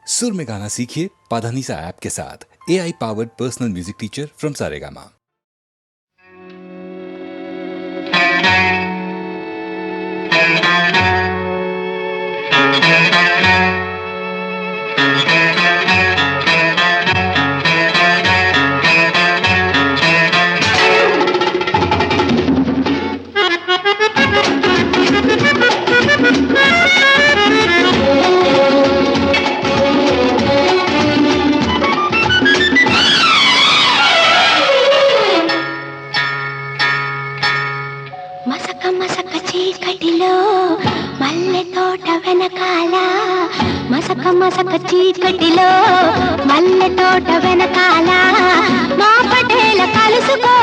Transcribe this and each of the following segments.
सुर में गाना सीखिए पाधानीसा ऐप के साथ। AI powered personal music teacher from Saregama. మసక చీకటిలో మల్లె తోట వెనకాల మసక చీకటిలో మల్లె తోట వెనకాల మా పటేల కలుసుకో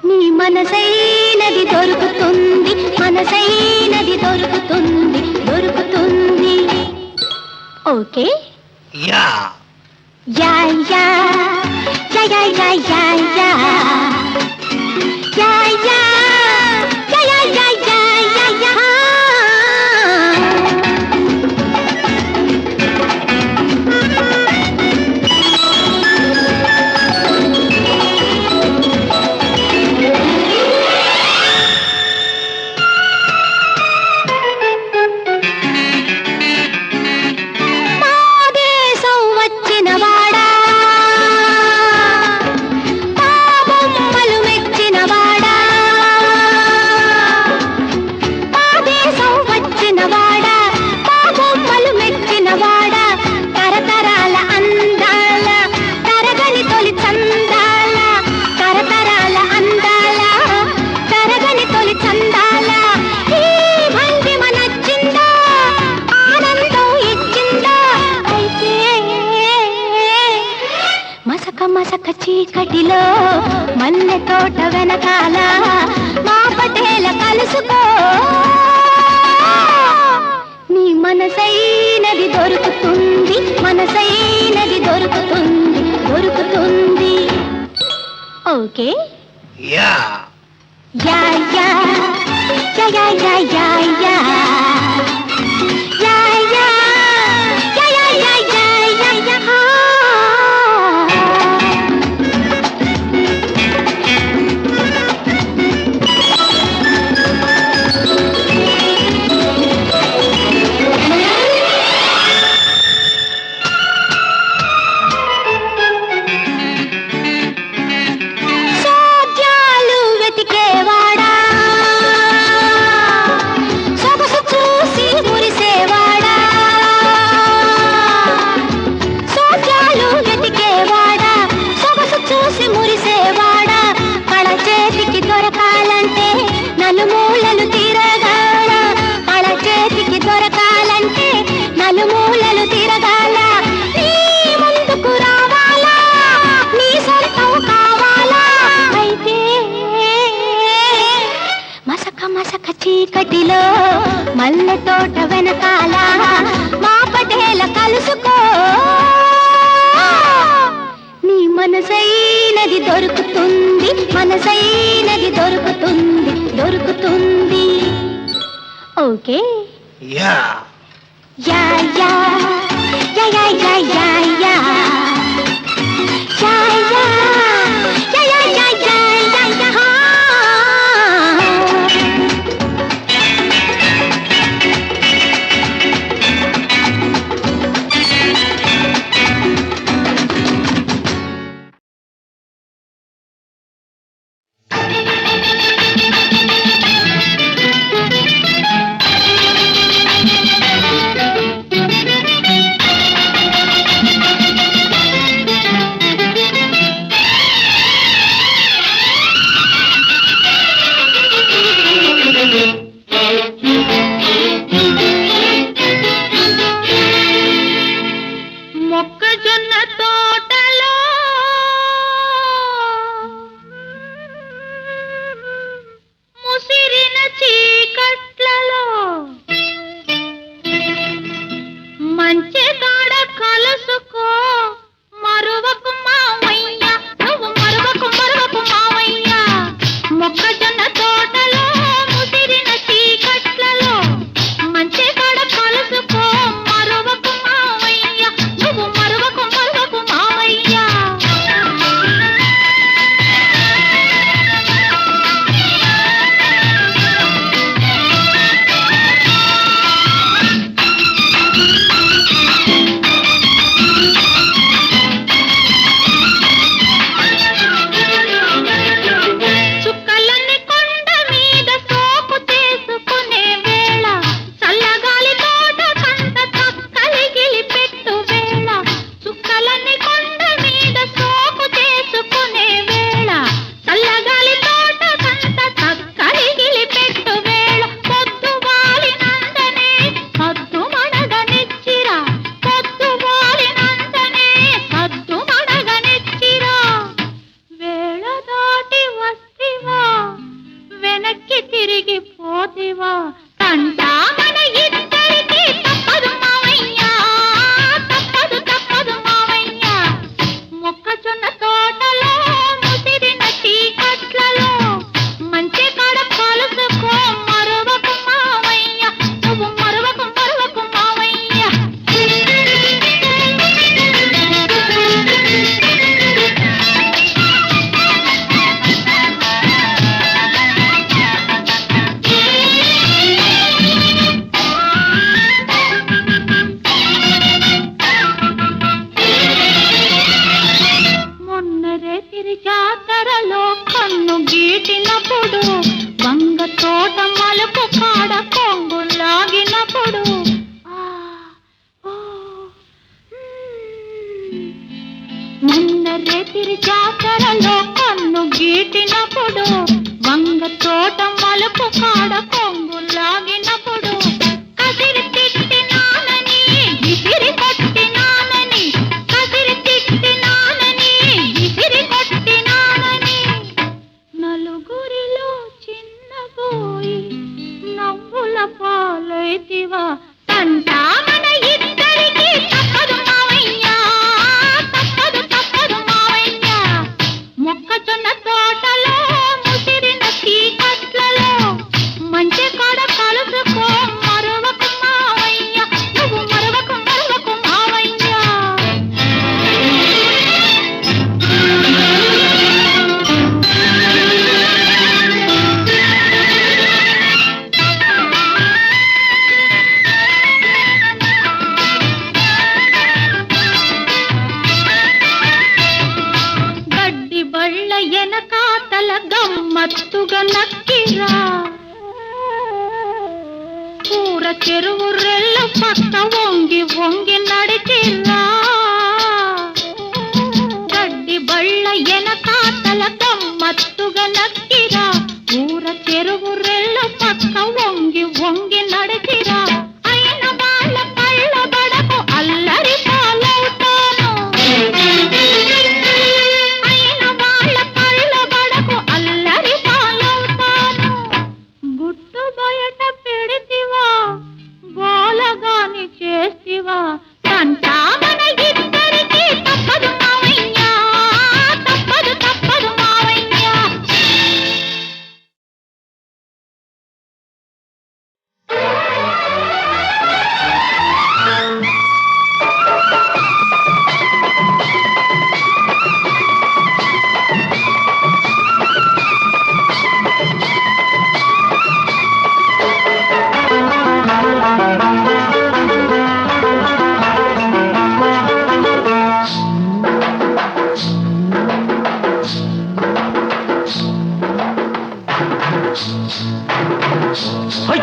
నీ మనసైనది దొరుకుతుంది మనసైనది దొరుకుతుంది దొరుకుతుంది okay yeah yeah yeah yeah yeah yeah yeah Yeah, yeah, yeah, yeah, yeah, yeah, yeah. మాదేశం వచ్చిన వాడా మసక చీకటిలో మల్లె తోట వెనకాల మా పటేల కలుసుకో నీ మనసైనది దొరుకుతుంది మనసైనది దొరుకుతుంది దొరుకుతుంది okay yeah yeah yeah yeah yeah yeah yeah మసక చీకటిలో మల్లె తోట వెనకాల మా పటేల కలుసుకో నీ మనసైనది దొరుకుతుంది మనసైనది దొరుకుతుంది దొరుకుతుంది okay yeah yeah yeah yeah yeah yeah yeah yeah తోటలో ముసిరిన చీకట్లలో మంచి కాడ కలుసుకో జాతరలో కన్ను గీటినప్పుడు వంగ తోట మలుపు కాడ కొంగు లాగినప్పుడు కసిరి తిట్టినానని విసిరి కొట్టినానని కసిరి తిట్టినానని విసిరి కొట్టినానని నలుగురిలో చిన్నబోయి నవ్వుల పాలైతివా తంటా మన ఇద్దరికి తప్పదు మావయ్యా తప్పదు తప్పదు మావయ్యా మొక్కజొన్న తోటలో ముసిరిన చీకట్లలో మంచి కాడ కలుసుకో మరవకు మావయ్యా నువ్వు మరవకు మరవకు మావయ్యా గడ్డి బళ్ళ ఎనకాతల గమ్మత్తుగా నక్కిరా కూర చెరువు రెల్ల పక్క వంగి వంగి నడిచిరా గడ్డి బళ్ళ ఎనకాతల గమ్మత్తుగా నక్కిరా కూర చెరువు రెల్ల పక్క వంగి వంగి నడిచిరా అయిన వాళ్ళ కళ్ళ బడకు అల్లరి పాలవుతాను అయిన వాళ్ళ కళ్ళ బడకు అల్లరి పాలవుతాను గుట్టు బయట పెడితివా గోలగాని చేస్తివా తంటా మన ఇద్దరికి తప్పదు మావయ్యా తప్పదు తప్పదు మావయ్యా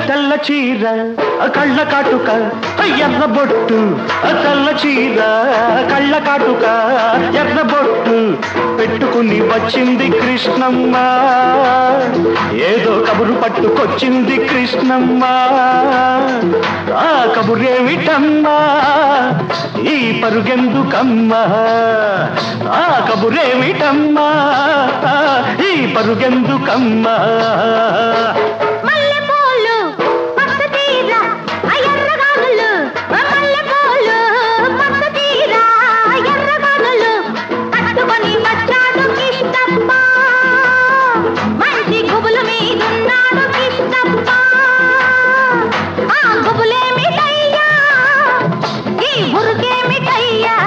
తెల్ల చీర కళ్ళ కాటుక ఎర్ర బొట్టు తెల్ల చీర కళ్ళ కాటుక ఎర్ర బొట్టు పెట్టుకుని వచ్చింది కృష్ణమ్మ ఏదో కబురు పట్టుకొచ్చింది కృష్ణమ్మ ఆ కబురేమిటమ్మా ఈ పరుగెందుకమ్మా ఆ కబురేమిటమ్మా ఈ పరుగెందుకమ్మా మల్లెపూలు పచ్చ తీర ఎర్రగానులు మల్లెపూలు పచ్చ తీర ఎర్రగానులు కట్టుకొని వచ్చాడు కృష్ణప్ప మంచి గుబుల మీదున్నాడు కృష్ణప్ప ఆ గుబులేమిటయ్యా ఈ ఉరుకేమిటయ్యా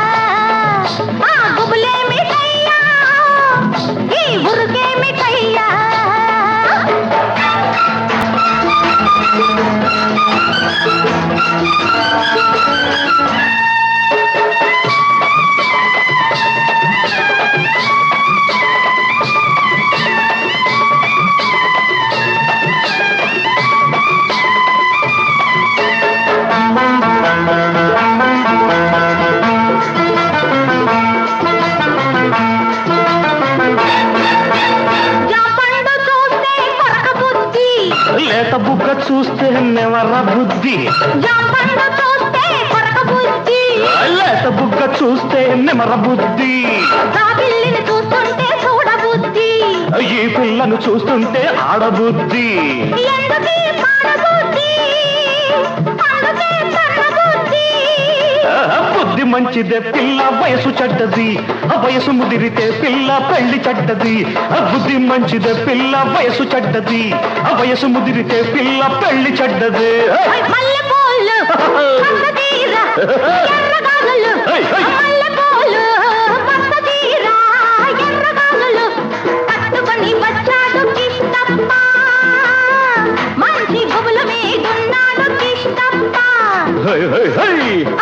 ఆ గుబులేమిటయ్యా ఈ ఉరుకేమిటయ్యా జాపండు చూస్తే కొరక బుద్ధి లేత బుగ్గ చూస్తే నెవర బుద్ధి జాపండు చూస్తే కొరక బుద్ధి లేత బుగ్గ చూస్తే నెమర బుద్ధి ఆ పిల్లిని చూస్తుంటే చూడబుద్ధి ఈ పిల్లను చూస్తుంటే ఆడబుద్ధి ఎందుకీ పాడబుద్ధి అందుకే పడబుద్ధి బుద్ధి మంచిదే పిల్ల వయసు చెడ్డది వయసు ముదిరితే పిల్ల పెళ్లి చెడ్డది బుద్ధి మంచిదే పిల్ల వయసు చెడ్డది వయసు ముదిరితే పిల్ల పెళ్లి చెడ్డది మల్లెపూలు పచ్చ తీర ఎర్రగానులు మల్లెపూలు పచ్చ తీర ఎర్రగానులు కట్టుకొని వచ్చాడు కృష్ణప్ప మంచి గుబుల మీదున్నాడు కృష్ణప్ప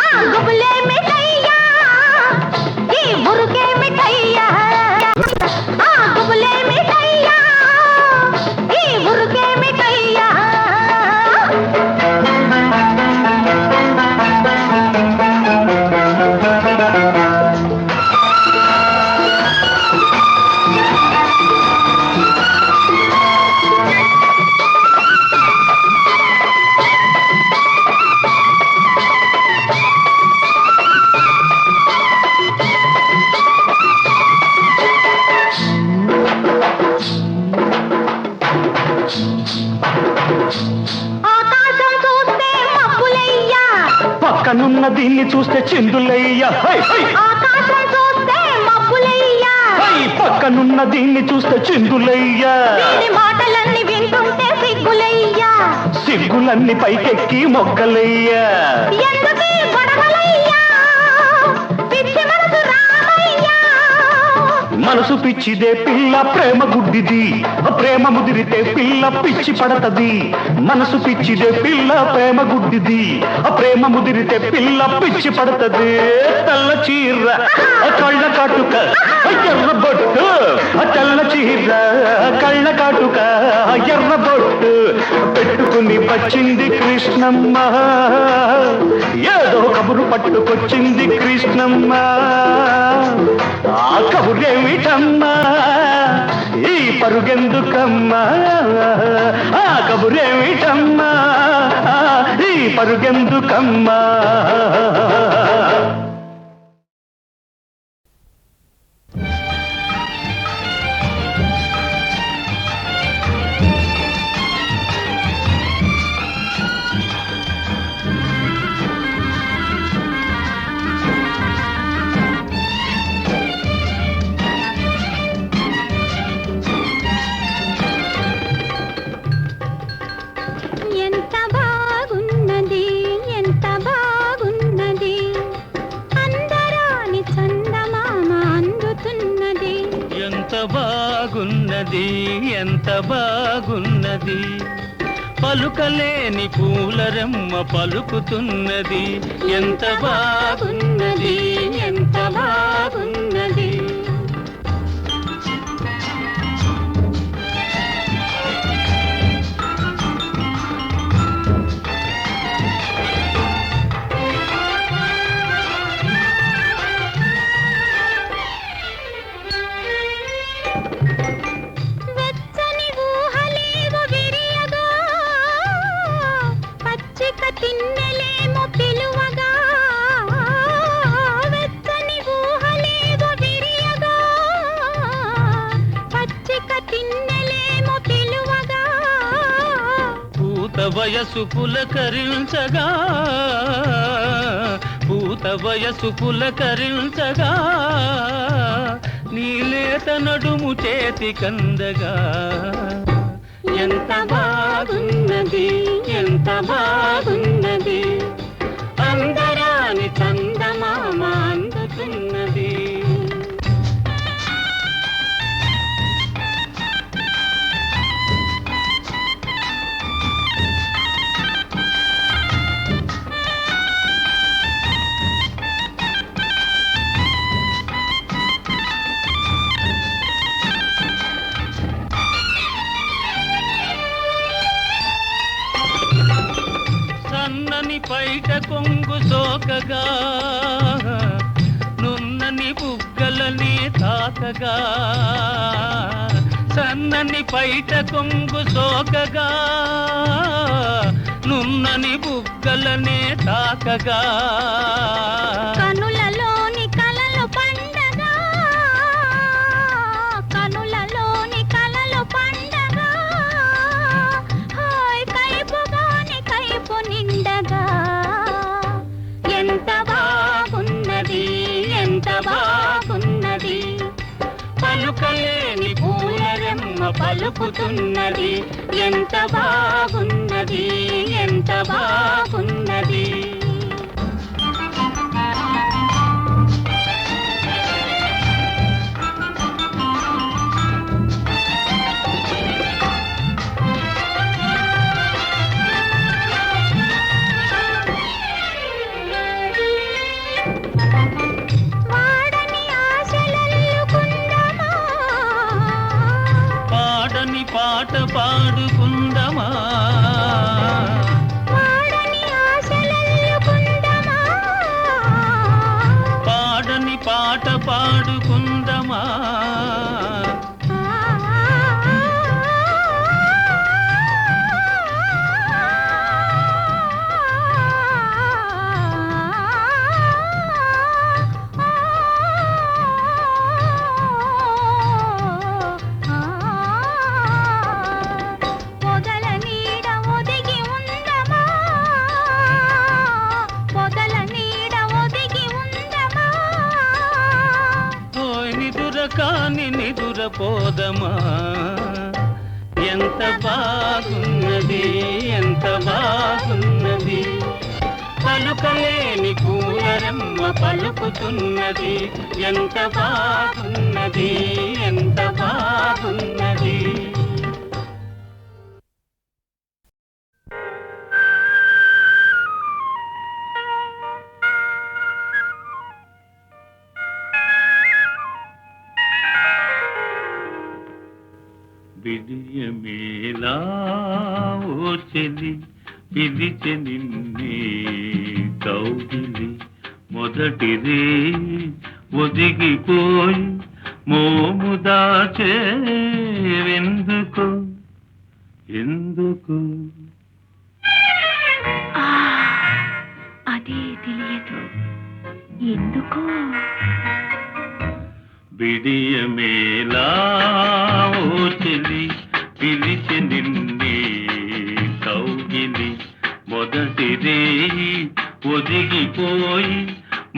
ఆ గుబులేమిటయ్యా ఈ ఉరుకేమిటయ్యా ఆ గుబులేమిటయ్యా ఈ ఉరుకేమిటయ్యా పక్కనున్న దీన్ని చూస్తే చిందులయ్యా ఆకాశం చూస్తే మబ్బులయ్యా పక్కనున్న దీన్ని చూస్తే చిందులయ్యా వీడి మాటలన్నీ వింటుంటే సిగ్గులయ్యా సిగ్గులన్నీ పైకెక్కి మొగ్గలయ్యా ఎందుకీ గొడవలయ్యా పిచ్చి మనసు రామయ్యా మనసు పిచ్చిదే పిల్ల ప్రేమ గుడ్డిది ప్రేమ ముదిరితే పిల్ల పిచ్చి పడతది మనసు పిచ్చిదే పిల్ల ప్రేమ గుడ్డిది ప్రేమ ముదిరితే పిల్ల పిచ్చి పడతది తెల్ల చీర కళ్ళ కాటుక ఎర్ర బొట్టు తెల్ల చీర కళ్ళ కాటుక ఎర్ర బొట్టు పెట్టుకుని వచ్చింది కృష్ణమ్మ ఏదో కబురు పట్టుకొచ్చింది కృష్ణమ్మ ఆ కబురేమిటమ్మా ఈ పరుగెందుకమ్మా ఆ కబురేమిటమ్మా ఈ పరుగెందుకమ్మా ఎంత బాగున్నది ఎంత బాగున్నది అందరాని చందమామ అందుతున్నది ఎంత బాగున్నది ఎంత బాగున్నది పలుకలేని పూలరెమ్మ పలుకుతున్నది ఎంత బాగున్నది ఎంత బాగున్నది వెచ్చని ఊహలేవో విరియగా పచ్చిక తిన్నెలేమో పిలువగా వెచ్చని ఊహలేవో విరియగా పచ్చిక తిన్నెలేమో పిలువగా పూత వయసు పులకరించగా పూత వయసు పులకరించగా నీలేత నడుము చేతి కందగా ఎంత బాగున్నది ఎంత బాగున్నది అందరాని చందమామ అందుతున్నది సన్నని పైట కొంగు సోకగా నున్నని బుగ్గలని తాకగా సన్నని పైట కొంగు సోకగా నున్నని బుగ్గలనే తాకగా కనులలోని కలలు పండగా కనులలోని కలలు పండగా హాయ్ కైపుగాని కైపు నిండగా ఎంత బాగున్నది ఎంత బాగున్నది పలుకలేని పూలరెమ్మ పలుకుతున్నది ఎంత బాగున్నది ఎంత బాగున్నది వాడని ఆశలల్లుకుందమా పాడని పాట పాడుకుందమా వాడని ఆశలల్లుకుందమా పాడని పాట పాడుకుందమా పొదల నీడ ఒదిగి ఉందమా పొదల కాని నిదురపోదమా ఎంత బాగున్నది ఎంత బాగున్నది పలుకలేని పూలరెమ్మ పలుకుతున్నది ఎంత బాగున్నది ఎంత బాగున్నది. విడియమేలా ఓ చెలి పిలిచె నిన్నే కౌగిలి మొదటిదే ఒదిగిపోయి మోము దాచేవెందుకు ఎందుకు అదే తెలియదు ఎందుకో. విడియమేలా ఓ చెలి పిలిచె నిన్నే కౌగిలి మొదటిదే ఒదిగిపోయి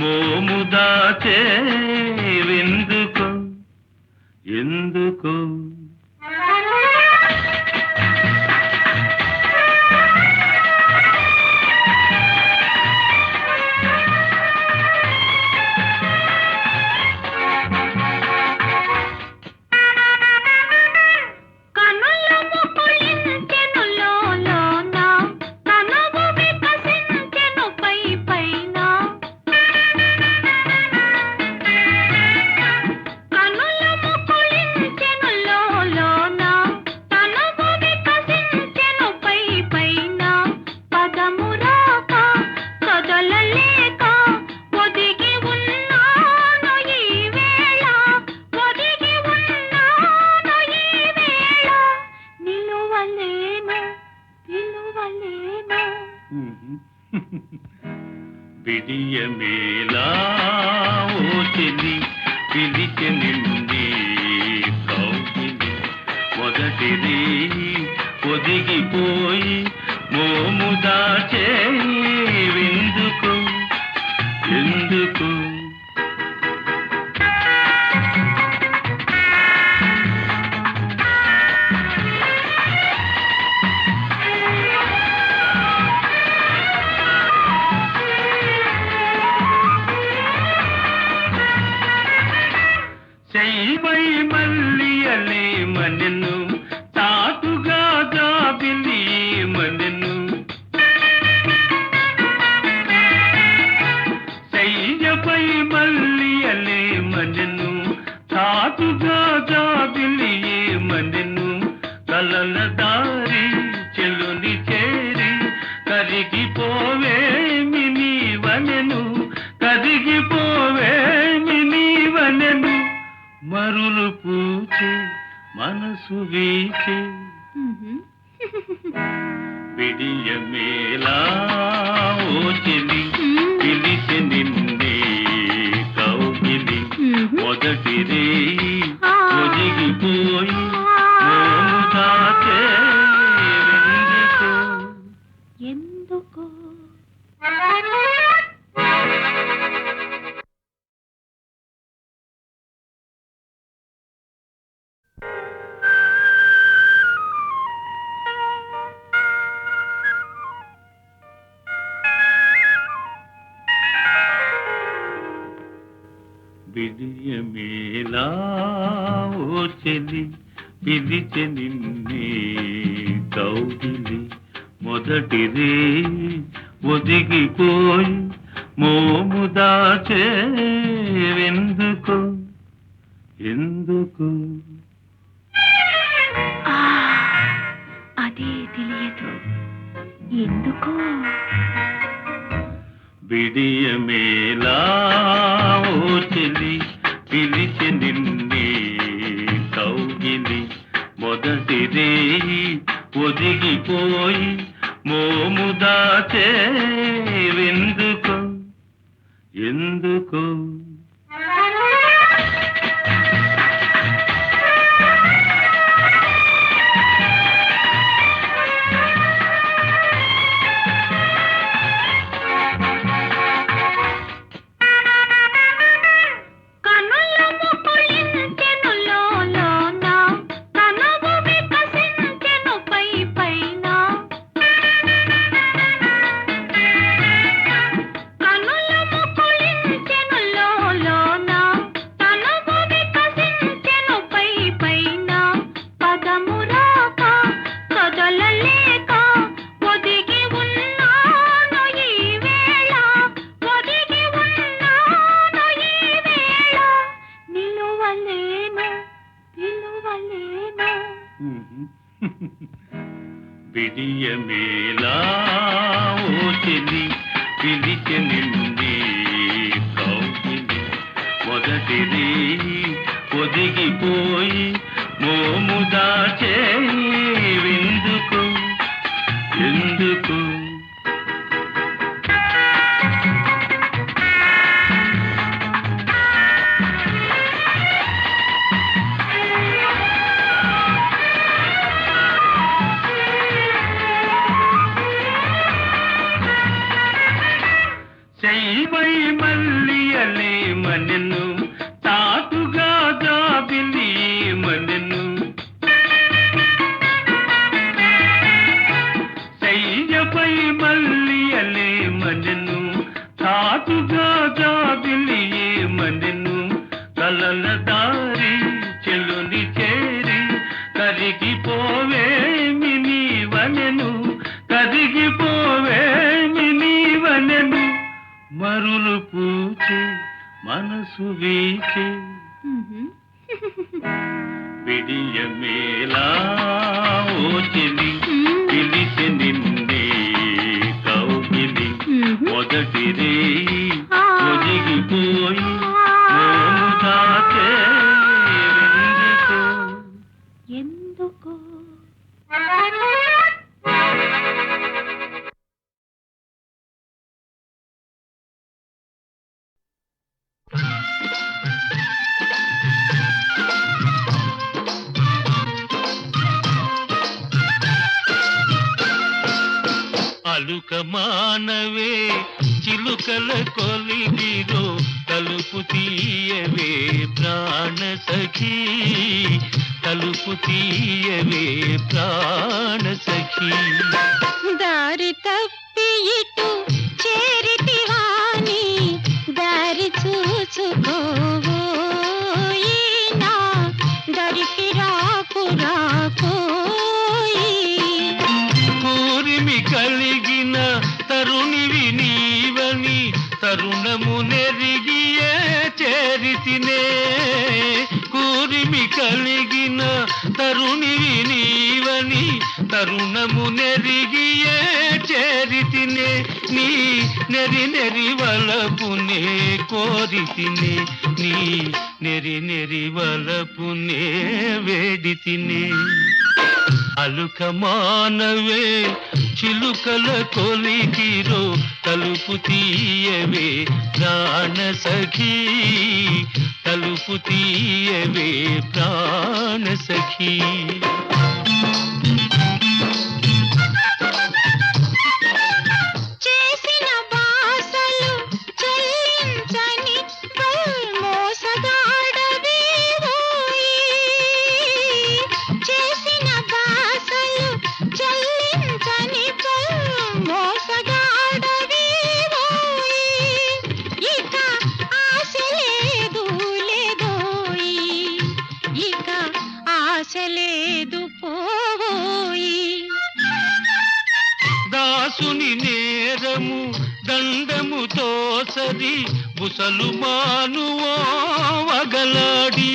మోము దాచేవెందుకు ఎందుకు విడియమేలా ఓ చెలి పిలిచె నిన్నే కౌగిలి మొదటిది ఒదిగిపోయి మోము దాచేవెందుకు ఎందుకు శైవై మల్లియలే మనెను తాటుగా జాబిలి మనెను శైవై మల్లియలే మనెను తాటుగా జాబిలి మనెను కలల దారి చెలుని చేరి కరిగిపోవేమి నీవనెను కరిగిపోవేమి నీవనెను మరులు పూచే మనసు వీచే విడియమేలా ఓ చెలి పిలిచె నిన్నే కౌగిలి మొదటిది ఒదిగిపోయి మోము దాచేవెందుకు ఎందుకో. విడియమేలా ఓ చెలి పిలిచె నిన్నే కౌగిలి మొదటిది ఒదిగిపోయి మోము దాచేవెందుకు ఎందుకు అదే తెలియదు ఎందుకో. విడియమేలా ఓ చెలి పిలిచె నిన్నే కౌగిలి మొదటిది ఒదిగిపోయి మోము దాచేవెందుకు ఎందుకు కనుల ముకుళించె విడియమేలా ఓ చెలి పిలిచె నిన్నే కౌగిలి మొదటి రేయి ఒదిగిపోయి మోము దాచే విందుకు ఎందుకు శైవై మల్లియలే మనెను తాటుగా జాబిలి మనెను శైవై మల్లియలే మనెను తాటుగా జాబిలి మనెను కలల దారి చెలుని చేరి కరిగిపోవేమి నీవనెను కరిగిపోవేమి నీవనెను మరులు పూచే మనసు వీచే విడియమేలా ఓ చెలి పిలిచె నిన్నే కౌగిలి మొదటి రేయి ఒదిగిపోయి మోము దాచే ఎందుకో అలుక మానవే చిలుకల కొలిగిరో తలుపు తీయవే ప్రాణ సఖీ తలుపు తీయవే ప్రాణ సఖీ దారి తప్పి ఇటు చేరితివాని దారి చూచుకోవోయి నా దరికి రాకు రాకోయి కూరిమి కలిగిన తరుణివి నీవని తరుణము నెరిగియే చేరితినే కూరిమి కలిగిన తరుణివి నీవని తరుణము నెరిగియే చేరితినే నీ నెరి నెరి వలపునే కోరితినే నీ నెరి నెరి వలపునే వేడితినే అలుక మానవే చిలుకల కొలికిరో తలుపు తీయవే ప్రాణ సఖీ తలుపు తీయవే ప్రాణ సఖీ చేసిన బాసలు చెల్లించని మోసగాడవేవోయి చేసిన బాసలు చెల్లించని మోసగాడవేవోయి ఇక ఆశ లేదు లేదోయి ఇక ఆశ లేదు పోవోయి దాసుని నేరము దండముతో సరి బుసలు మానువో వగలాడి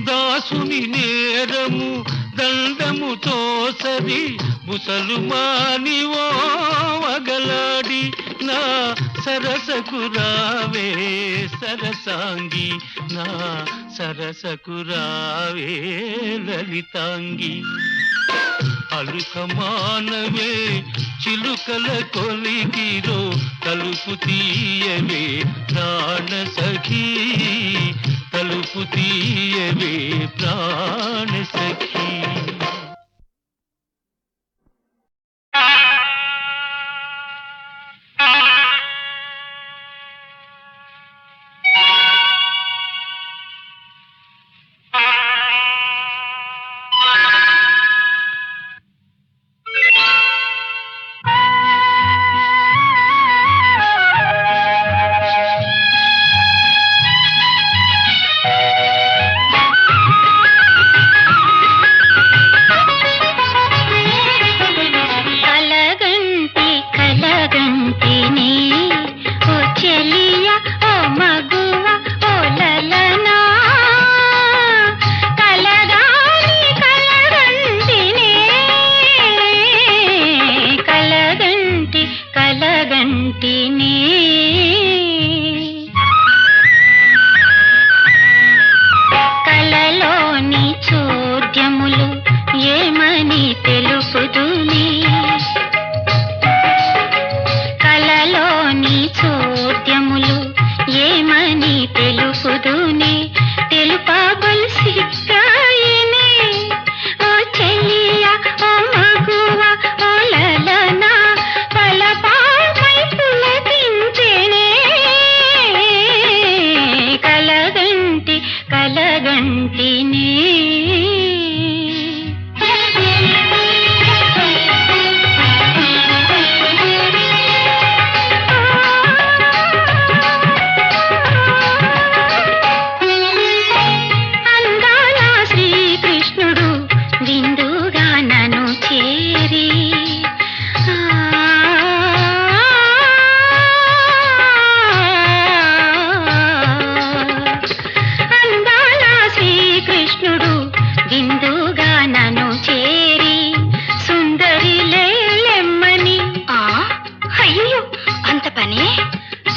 దాసుని నేరము దండముతో సరి బుసలు మానివో వగలాడి నా సరసకు రావే సరసాంగి నా సరసకు రావే లలితాంగి అలుక మానవే చిలుకల కొలికిరో తలుపు తీయవే ప్రాణ సఖీ తలుపు తీయవే ప్రాణ సఖీ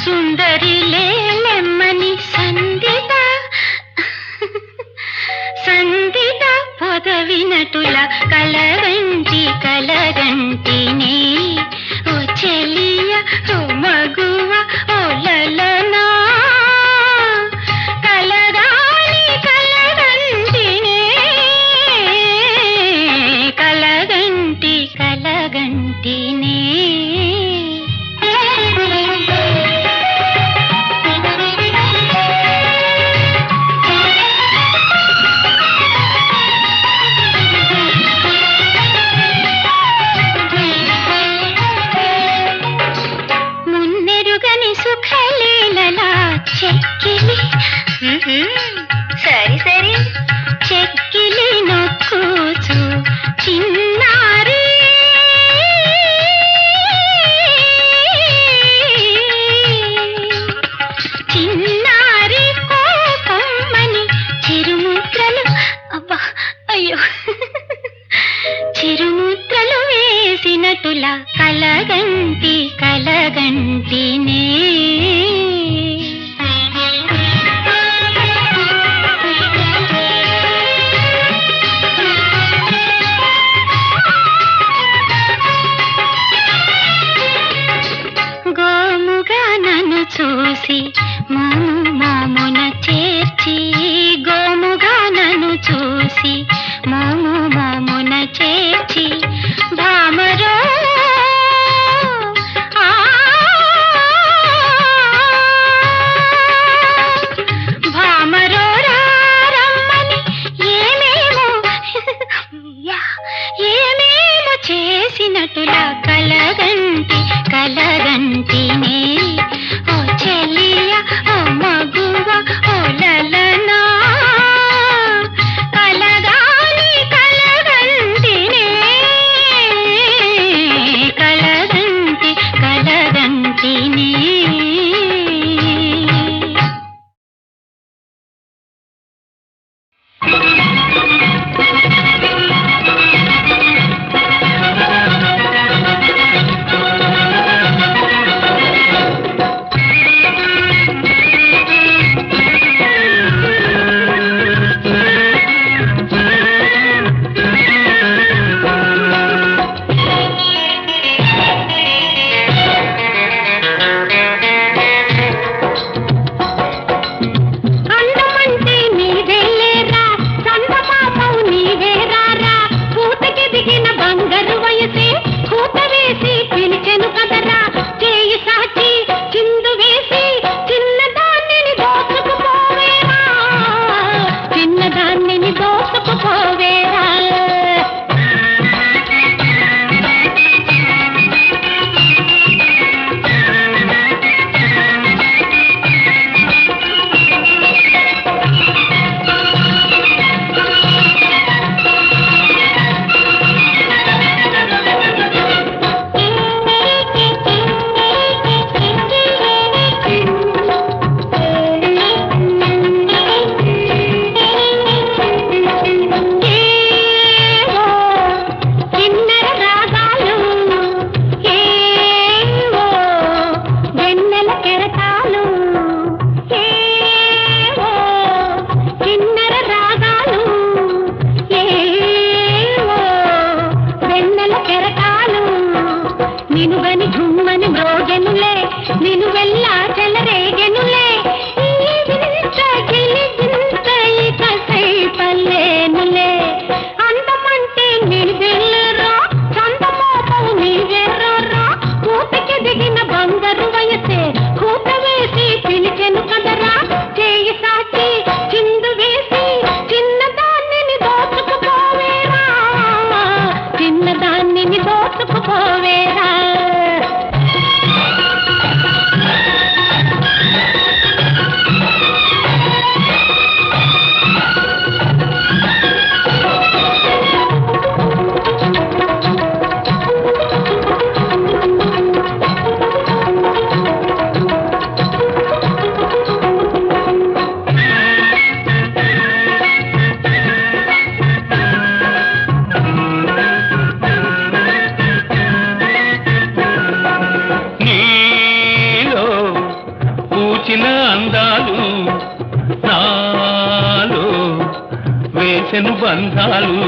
సుందరి లేలెమ్మని సందిట సందిట పొదవినటుల కలగంటినే ఓ చెలియ ఓ మగువ ఓ లలనా కలగాలి కలగంటినే కలగంటినే మున్నెరుగని సుఖలీలలా చెక్కిలి సరి సరి చెక్కిలి నొక్కుచు చిన్నారి చిన్నారి కోపమ్మని చిరుముద్రలు అబ్బా అయ్యో చిరుముద్రలు వేసినటుల కలగంటినే గోముగా నన్ను చూసి మోమున చేర్చి గోముగా నన్ను చూసి మోమున చేర్చి భామరో భామరో రమ్మని ఏమేమో చేసినట్టులా కలగంటినే ఓ చెలియ ఓ మగువ ఓ పూచిన అందాలు నాలో వేసెను బంధాలు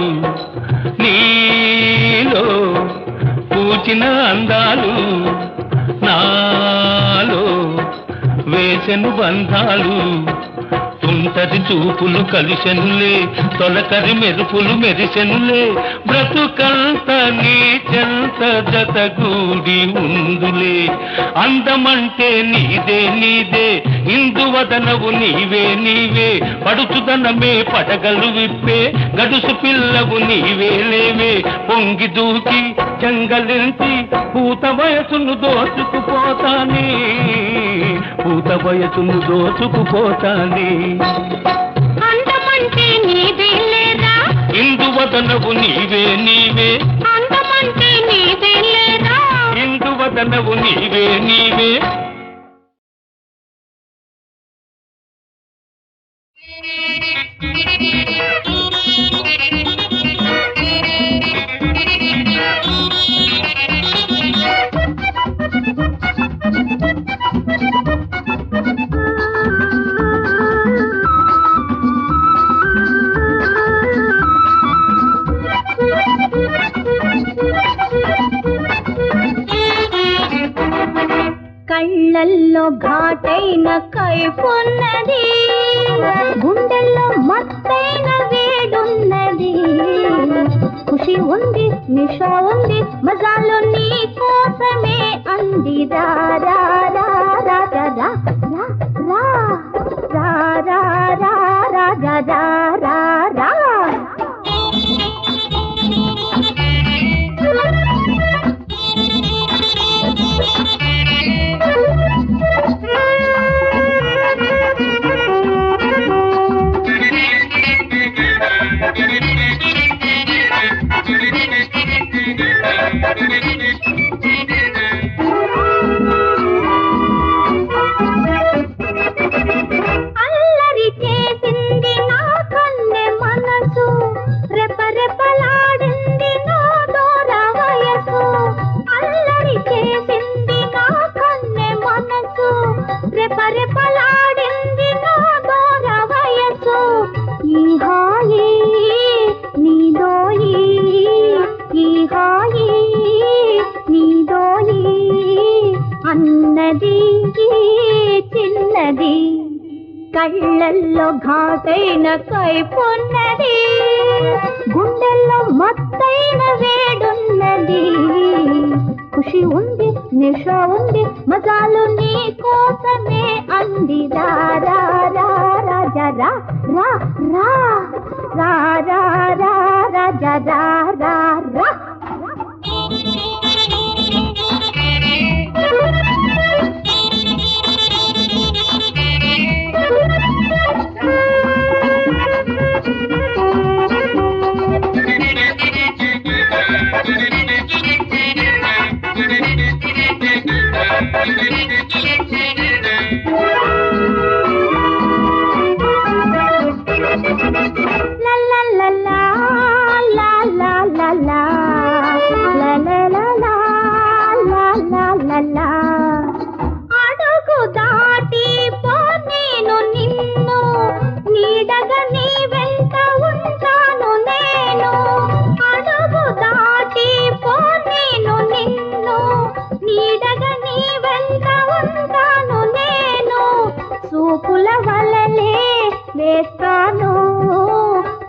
నీలో పూచిన అందాలు నాలో వేసెను బంధాలు తుంటరి చూపులు కలిసెనులే తొలకరి మెరుపులు మెరిసెనులే బ్రతుకంత నీ చెంత జతగూడి ఉందులే అందమంటే నీదే నీదే ఇందువదనవు నీవే నీవే పడుచుదనమే పడగలు విప్పే గడుసు పిల్లవు నీవే లేవే పొంగి దూకి చెంగలించి పూత వయసును దోచుకుపోతానే పూత వయసును దోచుకుపోతానే అందమంటే నీదే లేదా ఇందువదనవు నీవే నీవే అందమంటే నీదే లేదా ఇందువదనవు నీవే నీవే కళ్ళల్లో ఘాటైన కైపున్నది, గుండెల్లో మత్తైన వేడున్నది. ఖుషి ఉంది, నిష ఉంది, మజాలో నీ కోసమే అంది. రా రా రా రా రా రా రా రా రా రా రా రా రా. అల్లరి చేసింది నా కన్నె మనసు, రెపరెపలాడింది నా దూర వయసు. అల్లరి చేసింది నా కన్నె మనసు, రెపరెపలాడింది నా దూర వయసు. ఈ హాయి నీదోయి, ఈ హాయి నీదోయి అన్నది చిన్నది. కళ్ళల్లో ఘాటైన కైపున్నది, గుండెల్లో మత్తైన వేడున్నది. ఖుషి ఉంది, నిష ఉంది, మజాలు నీ కోసమే అంది. రా రా రా రాజా రా రా రా రా రా రా రాజా రా రా రా. అడుగు దాటి పో నేను నిన్ను, నీడగా నీ వెంట ఉంటాను నేను. అడుగు దాటి పో నేను నిన్ను, నీడగా నీ వెంట ఉంటాను నేను. చూపుల వలలే వేస్తాను,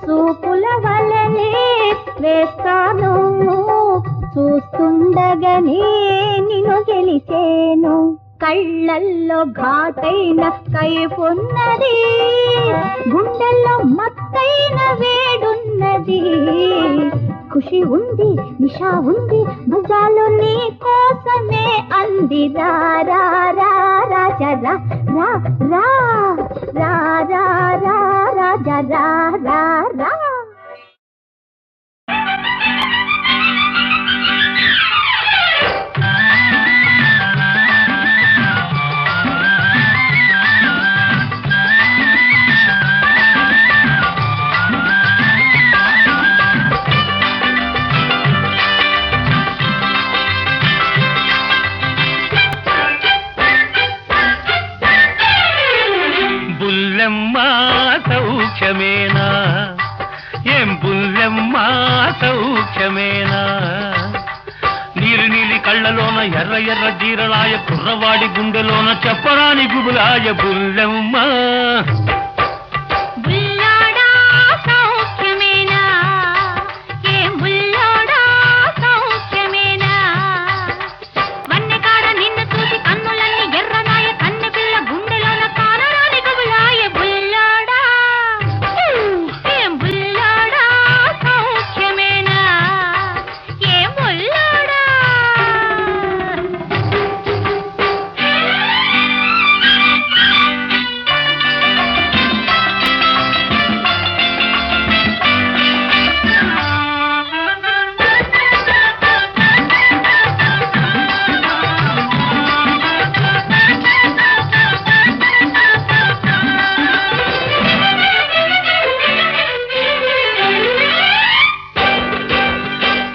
చూపుల వలలే వేస్తాను. చూస్తుండగానే నిన్ను గెలిచేను. కళ్ళల్లో ఘాటైన కైపున్నది, గుండెల్లో మత్తైన వేడున్నది. ఖుషి ఉంది, నిష ఉంది, భుజాలు నీ కోసమే అంది. రా రా రా రాజా రా రా రా రా రా రా రాజా రా రా రా. బుల్లెమ్మ సౌఖ్యమేనా ఏం బుల్లెమ్మ సౌఖ్యమేనా నీలి నీలి కళ్ళలోన ఎర్ర ఎర్ర జీరలాయ కుర్రవాడి గుండెలోన చెప్పరాని గుబులాయ బుల్లెమ్మ బుల్లోడా సౌఖ్యమేనా ఏం బుల్లోడా సౌఖ్యమేనా వన్నెకాడ నిన్ను చూసి కన్నులన్నీ ఎర్రనాయ కన్నె పిల్ల గుండెలోన కానరాని గుబులాయ బుల్లోడా ఏం బుల్లోడా సౌఖ్యమేనా ఏం బుల్లోడా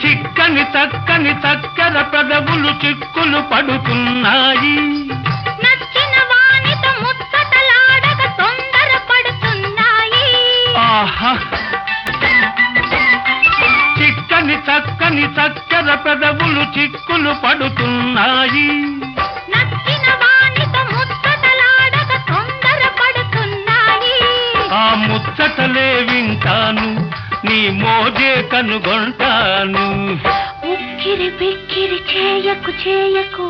చిక్కని చక్కని చక్కెర పెదవులు చిక్కులు పడుతున్నాయి నచ్చిన వానితో ముచ్చటలాడక తొందర పడుతున్నాయి ఆహా చిక్కని చక్కని చక్కెర పెదవులు చిక్కులు పడుతున్నాయి నచ్చిన వానితో ముచ్చటలాడక తొందర పడుతున్నాయి ఆ ముచ్చటలే వింటాను నీ మోజే కనుగొంటాను ఉక్కిరి బిక్కిరి చేయకు చేయకు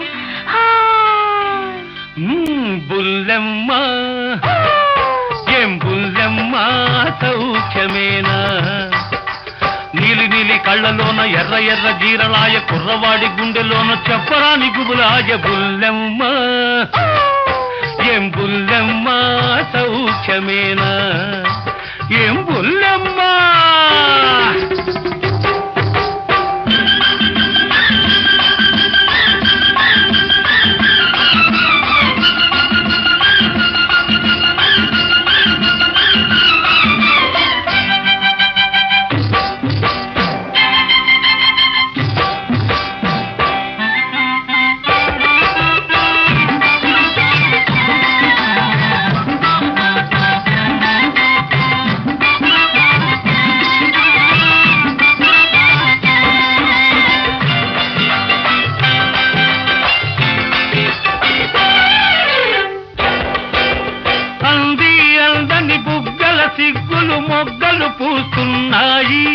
బుల్లెమ్మ ఏం బుల్లెమ్మ సౌఖ్యమేనా నీలి నీలి కళ్ళలోన ఎర్ర ఎర్ర జీరలాయ కుర్రవాడి గుండెలోన చెప్పరాని గుబులాయ బుల్లెమ్మ ఏం బుల్లెమ్మ సౌఖ్యమేనా ఏం బుల్లెమ్మ అంది అందని బుగ్గల సిగ్గులు మొగ్గలు పూస్తున్నాయి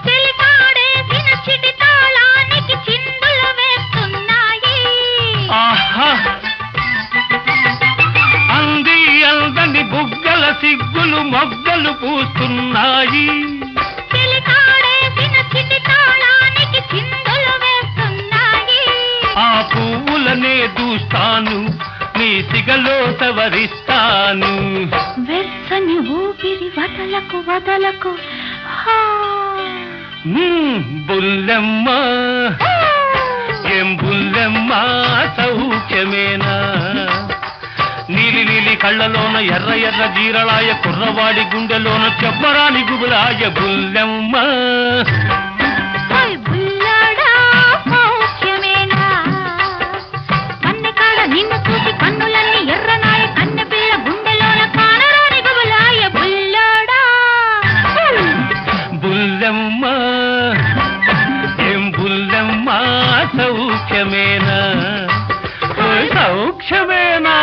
చిలికాడేసిన చిటి తాళానికి చిందులు వేస్తున్నాయి ఆహా అంది అందని బుగ్గల సిగ్గులు మొగ్గలు పూస్తున్నాయి చిలికాడేసిన చిటి తాళానికి చిందులు వేస్తున్నాయి ఆ పువ్వులనే దూస్తాను నీ సిగలో సవరిస్తాను వెచ్చని ఊపిరి వదలకు వదలకు బుల్లెమ్మ ఏం బుల్లెమ్మ సౌఖ్యమేనా నీలి నీలి కళ్ళలోన ఎర్ర ఎర్ర జీరలాయ కుర్రవాడి గుండెలోన చెప్పరాని గుబులాయ బుల్లెమ్మ బుల్లోడా సౌఖ్యమేనా వన్నెకాడ నిన్ను చూసి కన్నులన్నీ ఎర్రనాయ కన్నె పిల్ల గుండెలోన కానరాని గుబులాయ బుల్లోడా బుల్లెమ్మ ఏం బుల్లెమ్మ సౌఖ్యమేనా సౌఖ్యమేనా